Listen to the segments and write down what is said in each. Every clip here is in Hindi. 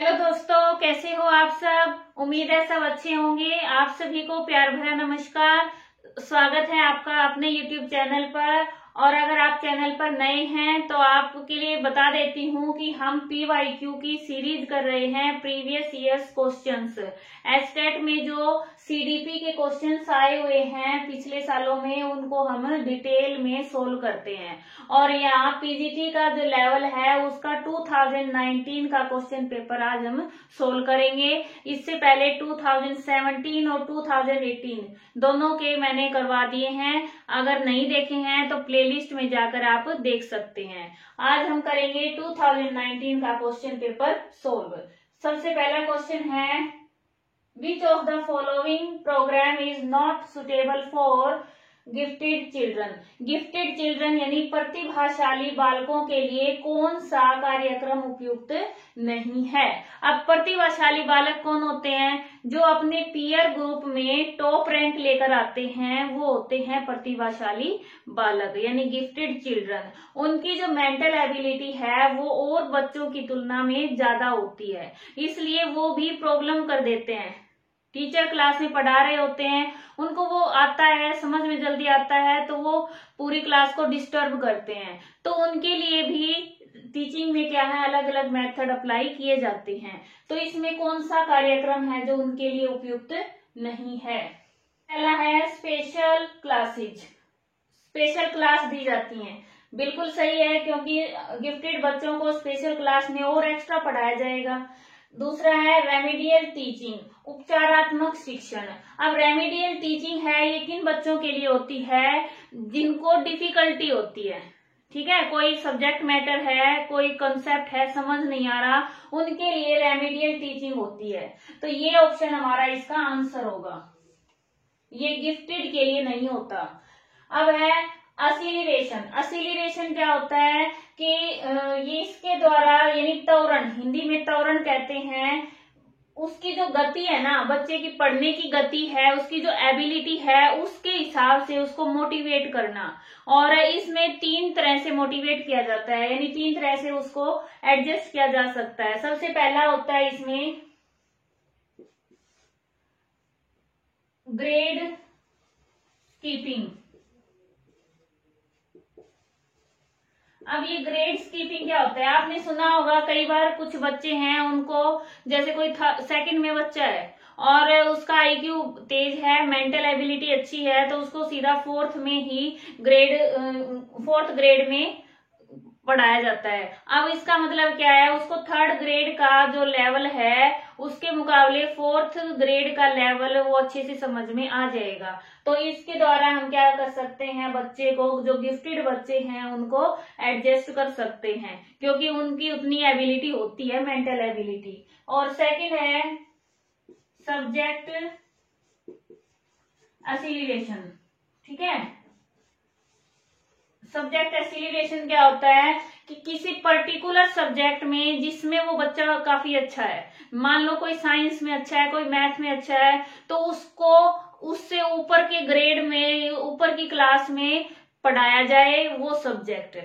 हेलो दोस्तों, कैसे हो आप सब। उम्मीद है सब अच्छे होंगे। आप सभी को प्यार भरा नमस्कार। स्वागत है आपका अपने YouTube चैनल पर। और अगर आप चैनल पर नए हैं तो आपके लिए बता देती हूँ कि हम PYQ की सीरीज कर रहे हैं, प्रीवियस ईयर्स क्वेश्चंस। एस्टेट में जो CDP के क्वेश्चंस आए हुए हैं पिछले सालों में, उनको हम डिटेल में सोल्व करते हैं। और यहाँ PGT का जो लेवल है उसका 2019 का क्वेश्चन पेपर आज हम सोल्व करेंगे। इससे पहले 2017 और 2018 दोनों के मैंने करवा दिए हैं। अगर नहीं देखे हैं तो प्लेलिस्ट में जाकर आप देख सकते हैं। आज हम करेंगे 2019 का क्वेश्चन पेपर सोल्व। सबसे पहला क्वेश्चन है, which of the following programme is not suitable for gifted children. Gifted children यानी प्रतिभाशाली बालकों के लिए कौन सा कार्यक्रम उपयुक्त नहीं है। अब प्रतिभाशाली बालक कौन होते हैं? जो अपने पीयर ग्रुप में टॉप रैंक लेकर आते हैं वो होते हैं प्रतिभाशाली बालक यानी गिफ्टेड चिल्ड्रन। उनकी जो मेंटल एबिलिटी है वो और बच्चों की तुलना में ज्यादा होती है, इसलिए वो भी प्रॉब्लम कर देते हैं। टीचर क्लास में पढ़ा रहे होते हैं, उनको वो आता है, समझ में जल्दी आता है, तो वो पूरी क्लास को डिस्टर्ब करते हैं। तो उनके लिए भी टीचिंग में क्या है, अलग अलग मेथड अप्लाई किए जाते हैं। तो इसमें कौन सा कार्यक्रम है जो उनके लिए उपयुक्त नहीं है? पहला है स्पेशल क्लासेज। स्पेशल क्लास दी जाती हैं, बिल्कुल सही है, क्योंकि गिफ्टेड बच्चों को स्पेशल क्लास में और एक्स्ट्रा पढ़ाया जाएगा। दूसरा है रेमेडियल टीचिंग, उपचारात्मक शिक्षण। अब रेमेडियल टीचिंग है, ये किन बच्चों के लिए होती है? जिनको डिफिकल्टी होती है, ठीक है, कोई सब्जेक्ट मैटर है, कोई कंसेप्ट है, समझ नहीं आ रहा, उनके लिए रेमेडियल टीचिंग होती है। तो ये ऑप्शन हमारा इसका आंसर होगा, ये गिफ्टेड के लिए नहीं होता। अब है असिलिरेशन। असिलिरेशन क्या होता है कि ये इसके द्वारा यानी त्वरण, हिंदी में त्वरण कहते हैं, उसकी जो गति है ना, बच्चे की पढ़ने की गति है, उसकी जो एबिलिटी है उसके हिसाब से उसको मोटिवेट करना। और इसमें 3 तरह से मोटिवेट किया जाता है, यानी 3 तरह से उसको एडजस्ट किया जा सकता है। सबसे पहला होता है इसमें ग्रेड कीपिंग। अब ये ग्रेड कीपिंग क्या होता है? आपने सुना होगा कई बार, कुछ बच्चे हैं उनको, जैसे कोई सेकंड में बच्चा है और उसका IQ तेज है, मेंटल एबिलिटी अच्छी है, तो उसको सीधा 4th ग्रेड में पढ़ाया जाता है। अब इसका मतलब क्या है, उसको 3rd ग्रेड का जो लेवल है उसके मुकाबले 4th ग्रेड का लेवल वो अच्छे से समझ में आ जाएगा। तो इसके द्वारा हम क्या कर सकते हैं, बच्चे को, जो गिफ्टेड बच्चे हैं उनको एडजस्ट कर सकते हैं, क्योंकि उनकी उतनी एबिलिटी होती है, मेंटल एबिलिटी। और सेकंड है सब्जेक्ट एसिलिरेशन, ठीक है। सब्जेक्ट एसिलिरेशन क्या होता है कि किसी पर्टिकुलर सब्जेक्ट में जिसमें वो बच्चा काफी अच्छा है, मान लो कोई साइंस में अच्छा है, कोई मैथ में अच्छा है, तो उसको उससे ऊपर के ग्रेड में, ऊपर की क्लास में पढ़ाया जाए वो सब्जेक्ट।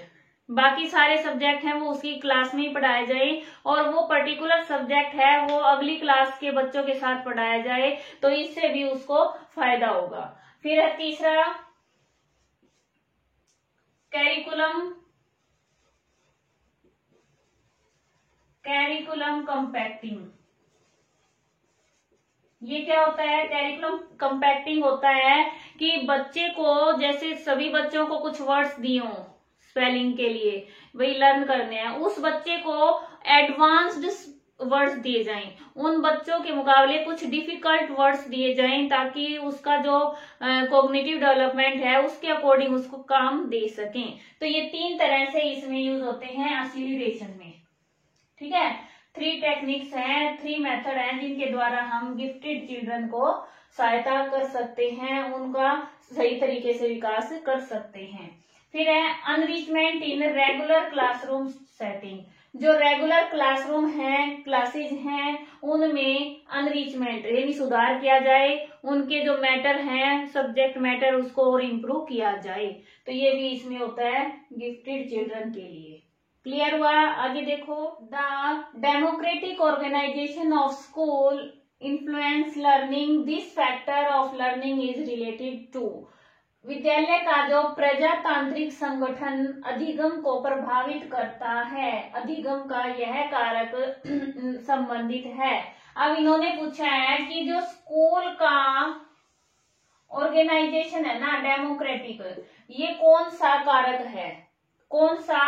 बाकी सारे सब्जेक्ट हैं वो उसकी क्लास में ही पढ़ाए जाए, और वो पर्टिकुलर सब्जेक्ट है वो अगली क्लास के बच्चों के साथ पढ़ाया जाए, तो इससे भी उसको फायदा होगा। फिर है तीसरा कैरिकुलम कंपैक्टिंग। ये क्या होता है? कैरिकुलम कंपैक्टिंग होता है कि बच्चे को, जैसे सभी बच्चों को कुछ वर्ड्स दिए हों स्पेलिंग के लिए, वही लर्न करने हैं, उस बच्चे को एडवांस्ड वर्ड्स दिए जाएं, उन बच्चों के मुकाबले कुछ डिफिकल्ट वर्ड्स दिए जाएं, ताकि उसका जो कॉग्निटिव डेवलपमेंट है उसके अकॉर्डिंग उसको काम दे सकें। तो ये 3 तरह से इसमें यूज होते हैं असिलिरेशन में, ठीक है। 3 टेक्निक्स हैं, 3 मेथड हैं जिनके द्वारा हम गिफ्टेड चिल्ड्रन को सहायता कर सकते हैं, उनका सही तरीके से विकास कर सकते हैं। फिर है अनरिचमेंट इन रेगुलर क्लासरूम सेटिंग। जो रेगुलर क्लासरूम हैं, क्लासेज हैं, उनमें अनरिचमेंट यानी सुधार किया जाए, उनके जो मैटर हैं, सब्जेक्ट मैटर, उसको और इम्प्रूव किया जाए। तो ये भी इसमें होता है गिफ्टेड चिल्ड्रन के लिए। क्लियर हुआ? आगे देखो, the democratic organization of school influence learning, this factor of learning is related to. विद्यालय का जो प्रजातांत्रिक संगठन अधिगम को प्रभावित करता है, अधिगम का यह कारक संबंधित है। अब इन्होंने पूछा है कि जो स्कूल का ऑर्गेनाइजेशन है ना डेमोक्रेटिक, ये कौन सा कारक है, कौन सा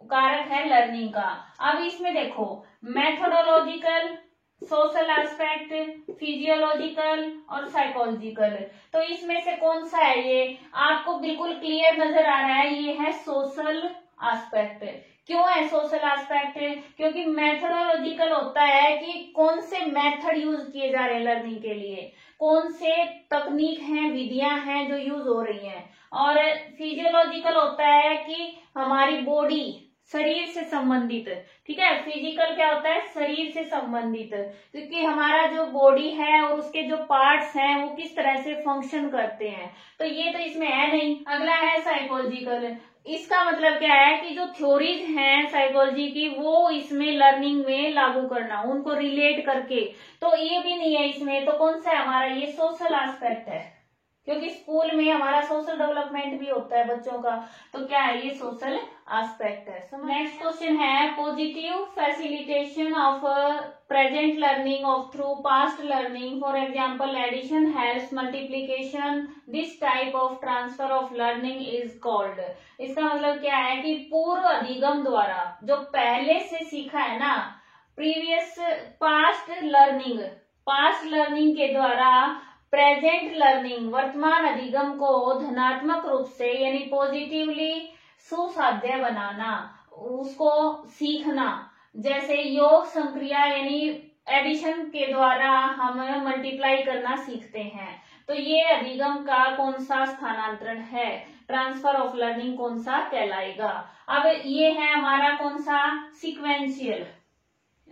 कारक है लर्निंग का। अब इसमें देखो, मेथोडोलॉजिकल, सोशल एस्पेक्ट, फिजियोलॉजिकल और साइकोलॉजिकल, तो इसमें से कौन सा है? ये आपको बिल्कुल क्लियर नजर आ रहा है, ये है सोशल एस्पेक्ट। क्यों है सोशल एस्पेक्ट? क्योंकि मेथोडोलॉजिकल होता है कि कौन से मेथड यूज किए जा रहे हैं लर्निंग के लिए, कौन से तकनीक हैं, विधियां हैं जो यूज हो रही हैं। और फिजियोलॉजिकल होता है कि हमारी बॉडी, शरीर से संबंधित, ठीक है। फिजिकल क्या होता है? शरीर से संबंधित, क्योंकि हमारा जो बॉडी है और उसके जो पार्ट्स हैं वो किस तरह से फंक्शन करते हैं, तो ये तो इसमें है नहीं। अगला है साइकोलॉजिकल। इसका मतलब क्या है कि जो थ्योरीज हैं साइकोलॉजी की वो इसमें लर्निंग में लागू करना, उनको रिलेट करके, तो ये भी नहीं है इसमें। तो कौन सा है हमारा? ये सोशल एस्पेक्ट है, क्योंकि स्कूल में हमारा सोशल डेवलपमेंट भी होता है बच्चों का, तो क्या है? ये सोशल एस्पेक्ट है। नेक्स्ट क्वेश्चन है, positive facilitation of present learning of through past learning, for example addition helps multiplication, this type of transfer of learning is called. इसका मतलब क्या है कि पूर्व अधिगम द्वारा जो पहले से सीखा है ना, प्रीवियस पास्ट लर्निंग के द्वारा प्रेजेंट लर्निंग, वर्तमान अधिगम को धनात्मक रूप से यानी पॉजिटिवली सुसाध्य बनाना, उसको सीखना। जैसे योग संक्रिया यानी एडिशन के द्वारा हम मल्टीप्लाई करना सीखते हैं, तो ये अधिगम का कौन सा स्थानांतरण है, ट्रांसफर ऑफ लर्निंग कौन सा कहलाएगा। अब ये है हमारा कौन सा? सीक्वेंशियल।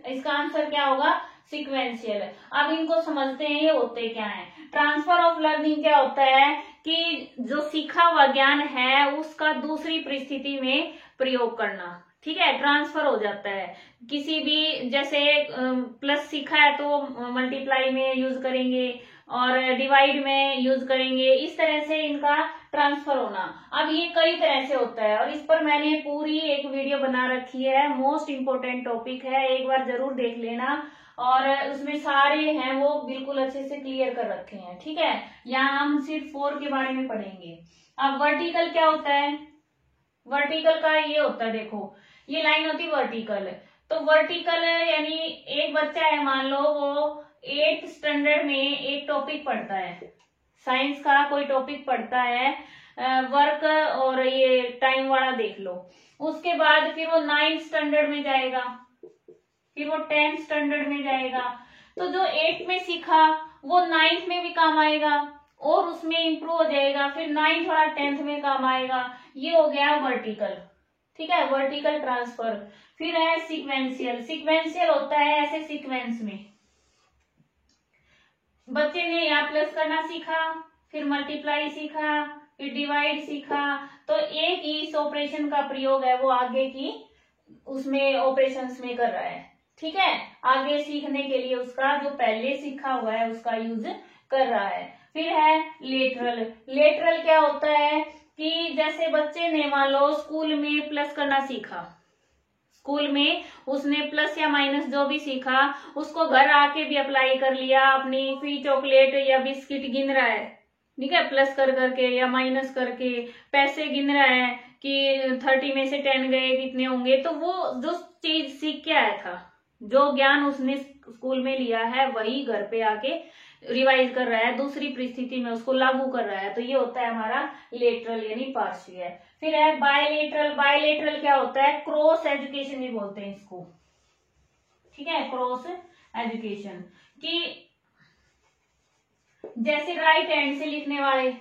इसका आंसर क्या होगा? सीक्वेंशियल। अब इनको समझते हैं ये होते क्या है। ट्रांसफर ऑफ लर्निंग क्या होता है कि जो सीखा हुआ ज्ञान है उसका दूसरी परिस्थिति में प्रयोग करना, ठीक है, ट्रांसफर हो जाता है। किसी भी, जैसे प्लस सीखा है तो मल्टीप्लाई में यूज करेंगे और डिवाइड में यूज करेंगे, इस तरह से इनका ट्रांसफर होना। अब ये कई तरह से होता है और इस पर मैंने पूरी एक वीडियो बना रखी है, मोस्ट इम्पोर्टेंट टॉपिक है, एक बार जरूर देख लेना। और उसमें सारे हैं वो बिल्कुल अच्छे से क्लियर कर रखे हैं, ठीक है। यहाँ हम सिर्फ 4 के बारे में पढ़ेंगे। अब वर्टिकल क्या होता है? वर्टिकल का ये होता है, देखो ये लाइन होती है वर्टिकल। तो वर्टिकल यानी एक बच्चा है, मान लो वो 8th स्टैंडर्ड में एक टॉपिक पढ़ता है, साइंस का कोई टॉपिक पढ़ता है, वर्क और ये टाइम वाला देख लो। उसके बाद फिर वो 9th स्टैंडर्ड में जाएगा, फिर वो 10th स्टैंडर्ड में जाएगा। तो जो 8th में सीखा वो 9th में भी काम आएगा और उसमें इंप्रूव हो जाएगा, फिर 9th और 10th में काम आएगा। ये हो गया वर्टिकल, ठीक है, वर्टिकल ट्रांसफर। फिर है सीक्वेंशियल। सीक्वेंशियल होता है ऐसे सीक्वेंस में, बच्चे ने यहाँ प्लस करना सीखा, फिर मल्टीप्लाई सीखा, फिर डिवाइड सीखा, तो एक ही इस ऑपरेशन का प्रयोग है वो आगे की उसमें ऑपरेशंस में कर रहा है, ठीक है। आगे सीखने के लिए उसका जो पहले सीखा हुआ है उसका यूज कर रहा है। फिर है लेटरल। लेटरल क्या होता है कि जैसे बच्चे ने मान लो स्कूल में प्लस करना सीखा, स्कूल में उसने प्लस या माइनस जो भी सीखा उसको घर आके भी अप्लाई कर लिया, अपनी फ्री चॉकलेट या बिस्किट गिन रहा है, ठीक है, प्लस कर करके या माइनस करके पैसे गिन रहा है कि 30 में से 10 गए कितने होंगे। तो वो जो चीज सीख के आया था, जो ज्ञान उसने स्कूल में लिया है वही घर पे आके रिवाइज कर रहा है, दूसरी परिस्थिति में उसको लागू कर रहा है। तो ये होता है हमारा लेटरल यानी पार्शियल। फिर है बायलेटरल। बायलेटरल क्या होता है? क्रॉस एजुकेशन भी बोलते हैं इसको, ठीक है, क्रॉस एजुकेशन। कि जैसे राइट हैंड से लिखने वाले,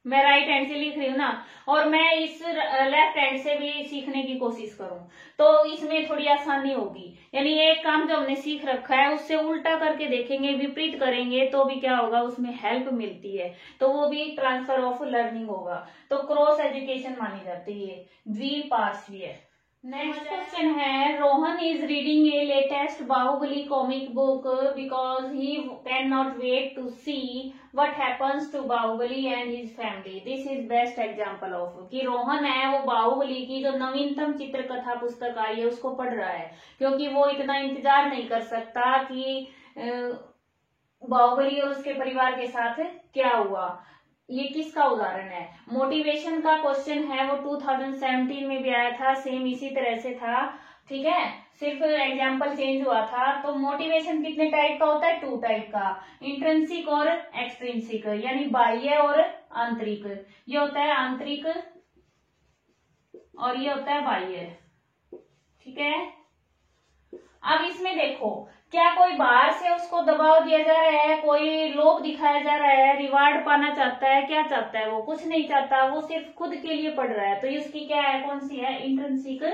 मैं राइट हैंड से लिख रही हूँ ना और मैं इस लेफ्ट हैंड से भी सीखने की कोशिश करूं तो इसमें थोड़ी आसानी होगी। यानी एक काम जो हमने सीख रखा है उससे उल्टा करके देखेंगे, विपरीत करेंगे तो भी क्या होगा, उसमें हेल्प मिलती है, तो वो भी ट्रांसफर ऑफ लर्निंग होगा। तो क्रॉस एजुकेशन मानी जाती है, द्विपार्श्वीय। नेक्स्ट क्वेश्चन है, Rohan is reading a latest Baahubali comic book because he can not wait to see what happens to Baahubali and his family. This is best example of कि रोहन है वो बाहुबली की जो नवीनतम चित्र कथा पुस्तक आई है उसको पढ़ रहा है, क्योंकि वो इतना इंतजार नहीं कर सकता कि बाहुबली और उसके परिवार के साथ क्या हुआ। ये किसका उदाहरण है? मोटिवेशन का क्वेश्चन है, वो 2017 में भी आया था, सेम इसी तरह से था। ठीक है, सिर्फ एग्जाम्पल चेंज हुआ था। तो मोटिवेशन कितने टाइप का होता है? 2 टाइप का, इंट्रिंसिक और एक्सट्रिंसिक, यानी बाह्य और आंतरिक। ये होता है आंतरिक और ये होता है बाह्य। ठीक है, अब इसमें देखो, क्या कोई बाहर से उसको दबाव दिया जा रहा है, कोई लोभ दिखाया जा रहा है, रिवार्ड पाना चाहता है, क्या चाहता है? वो कुछ नहीं चाहता, वो सिर्फ खुद के लिए पढ़ रहा है। तो इसकी क्या है, कौन सी है? Intrinsic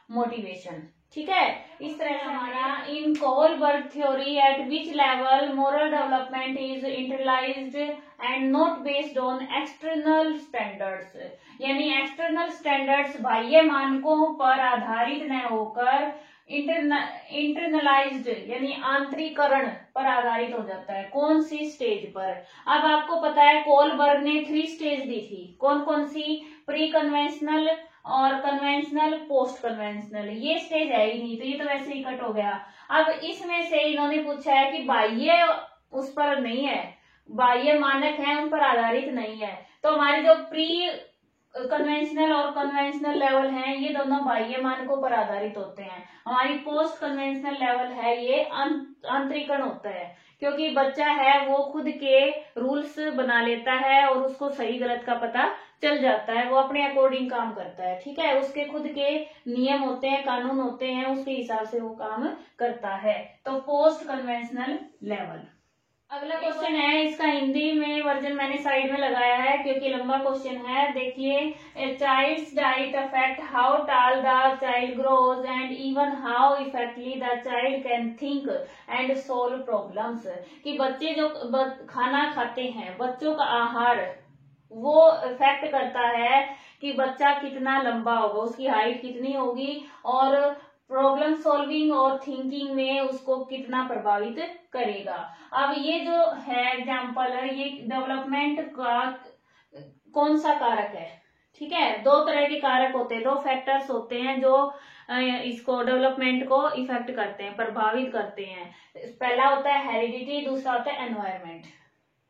motivation. ठीक है, इस तरह से हमारा in Kohlberg theory at which level moral development is internalized and not based on external standards, यानी एक्सटर्नल स्टैंडर्ड्स बाह्य मानकों पर आधारित न होकर इंटरनलाइज्ड यानी आंतरिकरण पर आधारित हो जाता है। कौन सी स्टेज पर? अब आपको पता है कोहलबर्ग ने 3 स्टेज दी थी। कौन कौन सी? प्री कन्वेंशनल और कन्वेंशनल, पोस्ट कन्वेंशनल। ये स्टेज है ही नहीं, तो ये तो वैसे ही कट हो गया। अब इसमें से इन्होंने पूछा है कि बाह्य उस पर नहीं है, बाह्य मानक है उन पर आधारित नहीं है। तो हमारी जो प्री कन्वेंशनल और कन्वेंशनल लेवल हैं, ये दोनों बाह्य मानकों पर आधारित होते हैं। हमारी पोस्ट कन्वेंशनल लेवल है, ये आंतरिकरण होता है, क्योंकि बच्चा है वो खुद के रूल्स बना लेता है और उसको सही गलत का पता चल जाता है, वो अपने अकॉर्डिंग काम करता है। ठीक है, उसके खुद के नियम होते हैं, कानून होते हैं, उसके हिसाब से वो काम करता है। तो पोस्ट कन्वेंशनल लेवल। अगला क्वेश्चन है, इसका हिंदी में वर्जन मैंने साइड में लगाया है क्योंकि लंबा क्वेश्चन है। देखिए, a child's diet affect how tall the child grows and even how effectively the child can think and solve problems. कि बच्चे जो खाना खाते हैं, बच्चों का आहार, वो इफेक्ट करता है कि बच्चा कितना लंबा होगा, उसकी हाइट कितनी होगी और प्रॉब्लम सॉल्विंग और थिंकिंग में उसको कितना प्रभावित करेगा। अब ये जो है एग्जाम्पल है, ये डेवलपमेंट का कौन सा कारक है? ठीक है, 2 तरह के कारक होते हैं, 2 फैक्टर्स होते हैं जो इसको डेवलपमेंट को इफेक्ट करते हैं, प्रभावित करते हैं। पहला होता है हेरिडिटी, दूसरा होता है एनवायरमेंट।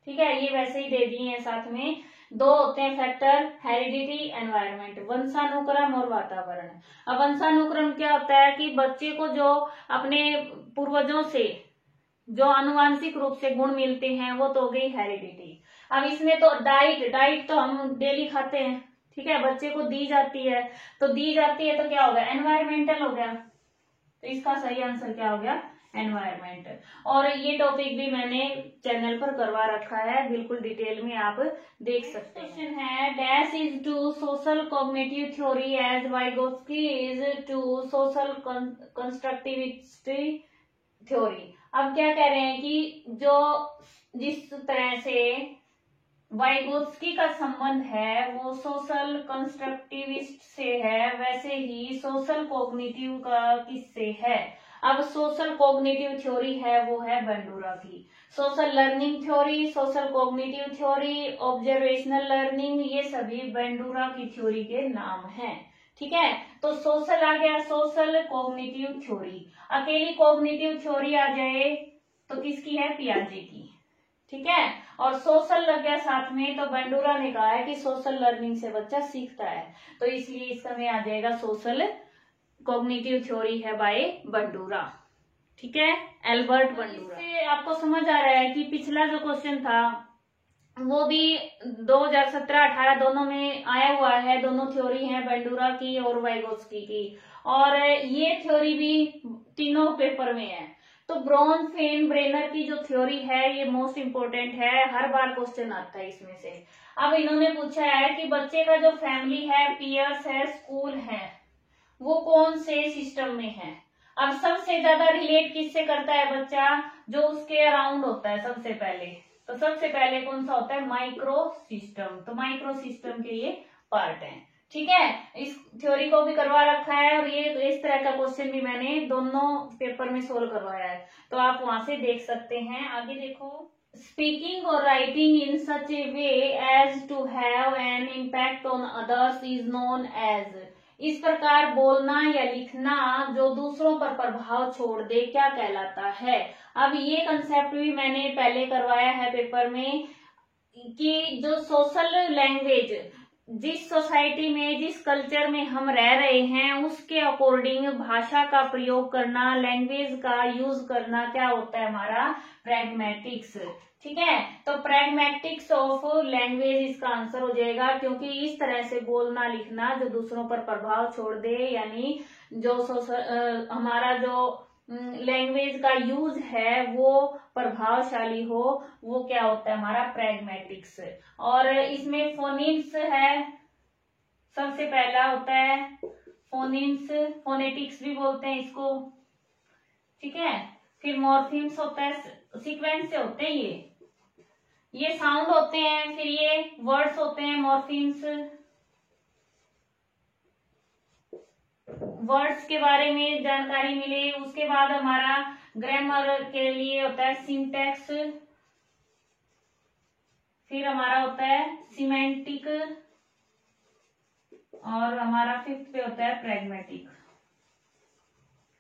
ठीक है, ये वैसे ही दे दिए हैं साथ में। 2 होते हैं फैक्टर, हेरिडिटी, एनवायरमेंट, वंशानुक्रम और वातावरण। अब वंशानुक्रम क्या होता है कि बच्चे को जो अपने पूर्वजों से जो आनुवांशिक रूप से गुण मिलते हैं, वो तो हो गई हेरिडिटी। अब इसमें तो डाइट तो हम डेली खाते हैं, ठीक है, बच्चे को दी जाती है, तो दी जाती है तो क्या हो गया? एनवायरमेंटल हो गया। तो इसका सही आंसर क्या हो गया? एनवायरमेंट। और ये टॉपिक भी मैंने चैनल पर करवा रखा है, बिल्कुल डिटेल में आप देख सकते हैं। क्वेश्चन है, dash is to social cognitive theory as Vygotsky is to social constructivist theory. अब क्या कह रहे हैं कि जो जिस तरह से वाइगोत्स्की का संबंध है वो सोशल कंस्ट्रक्टिविस्ट से है, वैसे ही सोशल कॉग्निटिव का किससे है? अब सोशल कॉग्निटिव थ्योरी है वो है बंडूरा की। Social learning theory, social cognitive theory, observational learning, ये सभी बंडूरा की थ्योरी के नाम हैं। ठीक है, तो सोशल आ गया, सोशल कॉग्निटिव थ्योरी। अकेली कॉग्निटिव थ्योरी आ जाए तो किसकी है? पियाजे की। ठीक है, और सोशल लग गया साथ में, तो बंडूरा ने कहा है कि सोशल लर्निंग से बच्चा सीखता है, तो इसलिए इसका में आ जाएगा सोशल कॉग्निटिव थ्योरी है बाय बंडूरा। ठीक है, एल्बर्ट बंडूरा। इससे आपको समझ आ रहा है कि पिछला जो क्वेश्चन था वो भी 2017-18 दोनों में आया हुआ है, दोनों थ्योरी है बंडूरा की और वाइगोत्स्की की, और ये थ्योरी भी तीनों पेपर में है। तो ब्रोन-फेन ब्रेनर की जो थ्योरी है ये मोस्ट इंपोर्टेंट है, हर बार क्वेश्चन आता है इसमें से। अब इन्होंने पूछा है कि बच्चे का जो फैमिली है, पीयर्स है, स्कूल है, वो कौन से सिस्टम में है? अब सबसे ज्यादा रिलेट किससे करता है बच्चा? जो उसके अराउंड होता है सबसे पहले। तो सबसे पहले कौन सा होता है? Micro system. तो माइक्रो सिस्टम के ये पार्ट है। ठीक है, इस थ्योरी को भी करवा रखा है और ये इस तरह का क्वेश्चन भी मैंने दोनों पेपर में सोल्व करवाया है, तो आप वहां से देख सकते हैं। आगे देखो, स्पीकिंग और writing in such a way as to have an impact on others is known as. इस प्रकार बोलना या लिखना जो दूसरों पर प्रभाव छोड़ दे क्या कहलाता है। अब ये कंसेप्ट भी मैंने पहले करवाया है पेपर में कि जो सोशल लैंग्वेज, जिस सोसाइटी में, जिस कल्चर में हम रह रहे हैं उसके अकॉर्डिंग भाषा का प्रयोग करना, लैंग्वेज का यूज करना क्या होता है हमारा प्रैग्मेटिक्स। ठीक है, तो प्रैग्मेटिक्स ऑफ लैंग्वेज इसका आंसर हो जाएगा, क्योंकि इस तरह से बोलना लिखना जो दूसरों पर प्रभाव छोड़ दे, यानी जो हमारा जो लैंग्वेज का यूज है वो प्रभावशाली हो, वो क्या होता है हमारा प्रैग्मेटिक्स। और इसमें फोनिम्स है, सबसे पहला होता है फोनिम्स, फोनेटिक्स भी बोलते हैं इसको। ठीक है, फिर मॉर्फिम्स होता है, सीक्वेंस से होते हैं ये साउंड होते हैं, फिर ये वर्ड्स होते हैं मॉर्फिम्स। वर्ड्स के बारे में जानकारी मिले, उसके बाद हमारा ग्रामर के लिए होता है सिंटैक्स, फिर हमारा होता है सिमेंटिक, और हमारा फिफ्थ पे होता है प्रैग्मेटिक।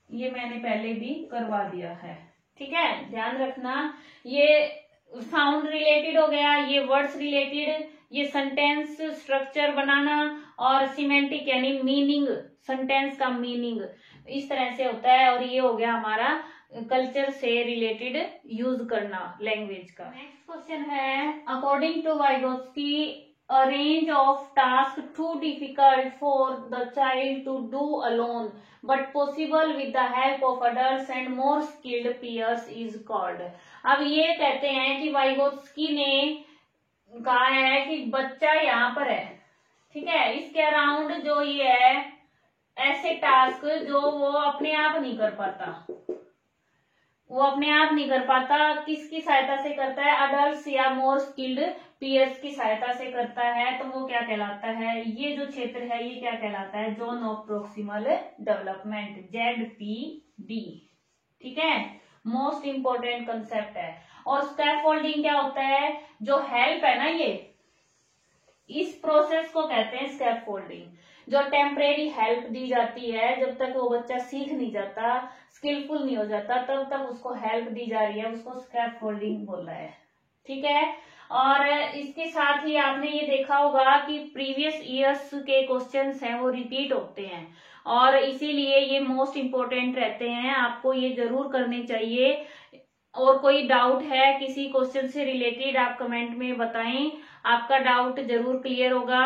ये मैंने पहले भी करवा दिया है। ठीक है, ध्यान रखना, ये साउंड रिलेटेड हो गया, ये वर्ड्स रिलेटेड, ये सेंटेंस स्ट्रक्चर बनाना, और सिमेंटिक यानी मीनिंग, सेंटेंस का मीनिंग इस तरह से होता है। और ये हो गया हमारा कल्चर से रिलेटेड यूज करना लैंग्वेज का। नेक्स्ट क्वेश्चन है, according to Vygotsky a range of tasks too difficult for the child to do alone but possible with the help of adults and more skilled peers is called। अब ये कहते हैं कि वाइगोत्स्की ने कहा है कि बच्चा यहाँ पर है, ठीक है, इसके अराउंड जो ये है ऐसे टास्क जो वो अपने आप नहीं कर पाता, वो अपने आप नहीं कर पाता, किसकी सहायता से करता है, अडल्ट्स या मोर स्किल्ड पीयर्स की सहायता से करता है, तो वो क्या कहलाता है, ये जो क्षेत्र है ये क्या कहलाता है, zone of proximal development, ZPD। ठीक है, मोस्ट इंपोर्टेंट कंसेप्ट है। और स्कैफोल्डिंग क्या होता है, जो हेल्प है ना, ये इस प्रोसेस को कहते हैं स्कैफोल्डिंग, जो टेम्परेरी हेल्प दी जाती है, जब तक वो बच्चा सीख नहीं जाता, स्किलफुल नहीं हो जाता, तब तक उसको हेल्प दी जा रही है, उसको स्कैफोल्डिंग बोल रहा है। ठीक है, और इसके साथ ही आपने ये देखा होगा कि प्रीवियस ईयर्स के क्वेश्चंस हैं वो रिपीट होते हैं, और इसीलिए ये मोस्ट इम्पोर्टेंट रहते हैं, आपको ये जरूर करने चाहिए। और कोई डाउट है किसी क्वेश्चन से रिलेटेड आप कमेंट में बताएं, आपका डाउट जरूर क्लियर होगा।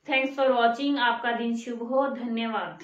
थैंक्स फॉर वॉचिंग, आपका दिन शुभ हो, धन्यवाद।